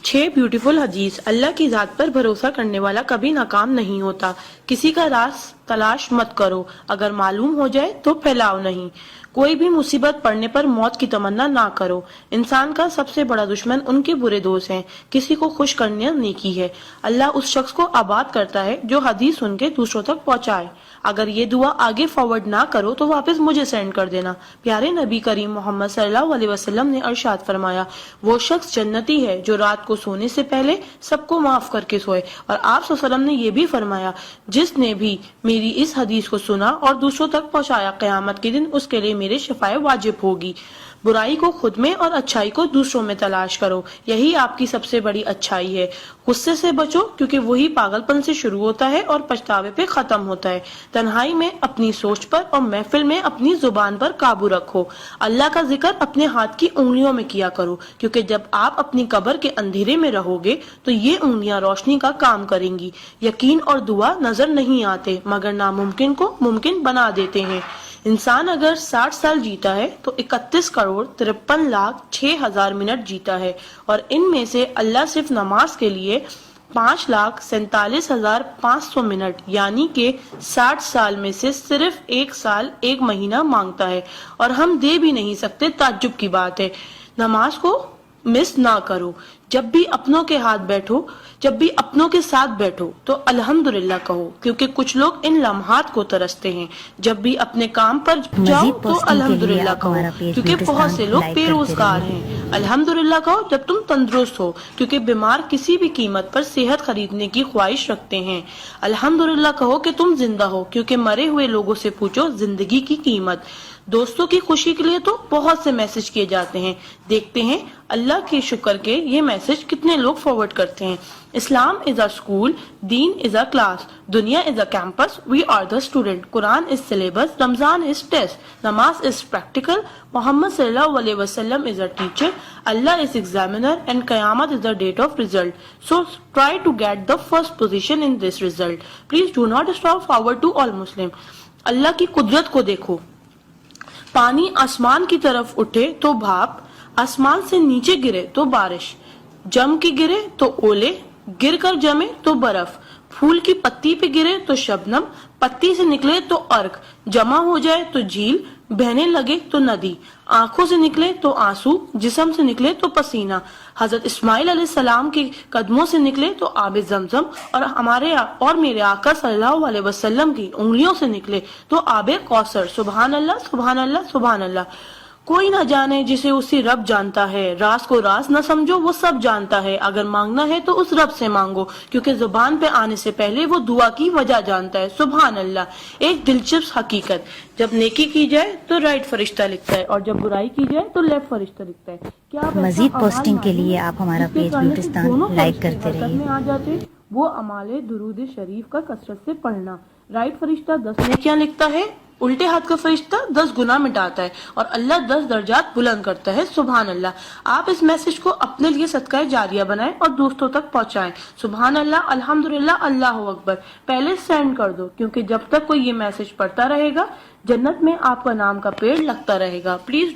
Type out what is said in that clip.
6 beautiful हदीस। अल्लाह की जात पर भरोसा करने वाला कभी नाकाम नहीं होता। किसी का राज तलाश मत करो, अगर मालूम हो जाए तो फैलाओ नहीं। कोई भी मुसीबत पड़ने पर मौत की तमन्ना ना करो। इंसान का सबसे बड़ा दुश्मन उनके बुरे दोस्त हैं। किसी को खुश करना नेकी है। अल्लाह उस शख्स को आबाद करता है जो हदीस सुन के दूसरों तक पहुंचाए। अगर ये दुआ आगे फॉरवर्ड ना करो तो वापस मुझे सेंड कर देना। प्यारे नबी करीम मोहम्मद सल्लल्लाहु अलैहि वसल्लम ने अरशाद फरमाया, वो शख्स जन्नती है जो रात को सोने से पहले सबको माफ करके सोए। और आप सल्लल्लाहु अलैहि वसल्लम ने ये भी फरमाया, जिसने भी मेरी इस हदीस को सुना और दूसरों तक पहुंचाया, क़यामत के दिन उसके लिए मेरे शफाए वाजिब होगी। बुराई को खुद में और अच्छाई को दूसरों में तलाश करो, यही आपकी सबसे बड़ी अच्छाई है। गुस्से से बचो क्योंकि वही पागलपन से शुरू होता है और पछतावे पे खत्म होता है। तन्हाई में अपनी सोच पर और महफिल में अपनी जुबान पर काबू रखो। अल्लाह का जिक्र अपने हाथ की उंगलियों में किया करो, क्योंकि जब आप अपनी कब्र के अंधेरे में रहोगे तो ये उंगलियां रोशनी का काम करेंगी। यकीन और दुआ नजर नहीं आते मगर नामुमकिन को मुमकिन बना देते हैं। इंसान अगर 60 साल जीता है तो 31,53,06,000 मिनट जीता है, और इनमें से अल्लाह सिर्फ नमाज के लिए 5,47,500 मिनट यानी कि 60 साल में से सिर्फ 1 साल 1 महीना मांगता है, और हम दे भी नहीं सकते। ताज्जुब की बात है। नमाज को मिस ना करो। जब भी अपनों के साथ बैठो तो अल्हम्दुलिल्लाह कहो, क्योंकि कुछ लोग इन लम्हात को तरसते हैं। जब भी अपने काम पर जाओ तो अल्हम्दुलिल्लाह कहो, क्योंकि बहुत से लोग बेरोजगार हैं। अल्हम्दुलिल्लाह कहो जब तुम तंदुरुस्त हो, क्योंकि बीमार किसी भी कीमत पर सेहत खरीदने की ख्वाहिश रखते हैं। अल्हम्दुलिल्लाह कहो कि तुम जिंदा हो, क्योंकि मरे हुए लोगों से पूछो जिंदगी की कीमत। दोस्तों की खुशी के लिए तो बहुत से मैसेज किए जाते हैं, देखते हैं अल्लाह के शुक्र के ये मैसेज कितने लोग फॉरवर्ड करते हैं। Islam is a school, deen is a class, duniya is a campus, we are the student, Quran is syllabus, Ramzan is test, namaz is practical, Mohammad सल्लल्लाहु अलैहि वसल्लम is a teacher, Allah is examiner and Qayamat is the date of result. So try to get the first position in this result. Please do not stop forward to all Muslim. Allah की कुदरत को देखो। पानी आसमान की तरफ उठे तो भाप, आसमान से नीचे गिरे तो बारिश, जम के गिरे तो ओले, गिर कर जमे तो बर्फ, फूल की पत्ती पे गिरे तो शबनम, पत्ती से निकले तो अर्क, जमा हो जाए तो झील, बहने लगे तो नदी, आंखों से निकले तो आंसू, जिस्म से निकले तो पसीना, हजरत इस्माइल अलैहिस्सलाम के कदमों से निकले तो आबे जमजम, और मेरे आका सल्लल्लाहु अलैहि वसल्लम की उंगलियों से निकले तो आबे कौसर। सुभान अल्लाह, सुभान अल्लाह, सुभान अल्लाह। कोई ना जाने जिसे उसी रब जानता है। राज को राज न समझो, वो सब जानता है। अगर मांगना है तो उस रब से मांगो, क्योंकि जुबान पे आने से पहले वो दुआ की वजह जानता है। सुभान अल्लाह। एक दिलचस्प हकीकत, जब नेकी की जाए तो राइट फरिश्ता लिखता है, और जब बुराई की जाए तो लेफ्ट फरिश्ता लिखता है। क्या मजीद पोस्टिंग के लिए आप हमारा पेज ब्यूटिस्तान लाइक करते रहिए। आ जाते वो अमाले दुरूद शरीफ का कसरत से पढ़ना। राइट फरिश्ता 10 नेकियां लिखता है, उल्टे हाथ का फरिश्ता 10 गुनाह मिटाता है, और अल्लाह 10 दर्जात बुलंद करता है। सुभान अल्लाह। आप इस मैसेज को अपने लिए सदका जारिया बनाएं और दोस्तों तक पहुंचाएं। सुभान अल्लाह, अल्हम्दुलिल्लाह, अल्लाहु अकबर पहले सेंड कर दो, क्योंकि जब तक कोई ये मैसेज पढ़ता रहेगा जन्नत में आपका नाम का पेड़ लगता रहेगा। प्लीज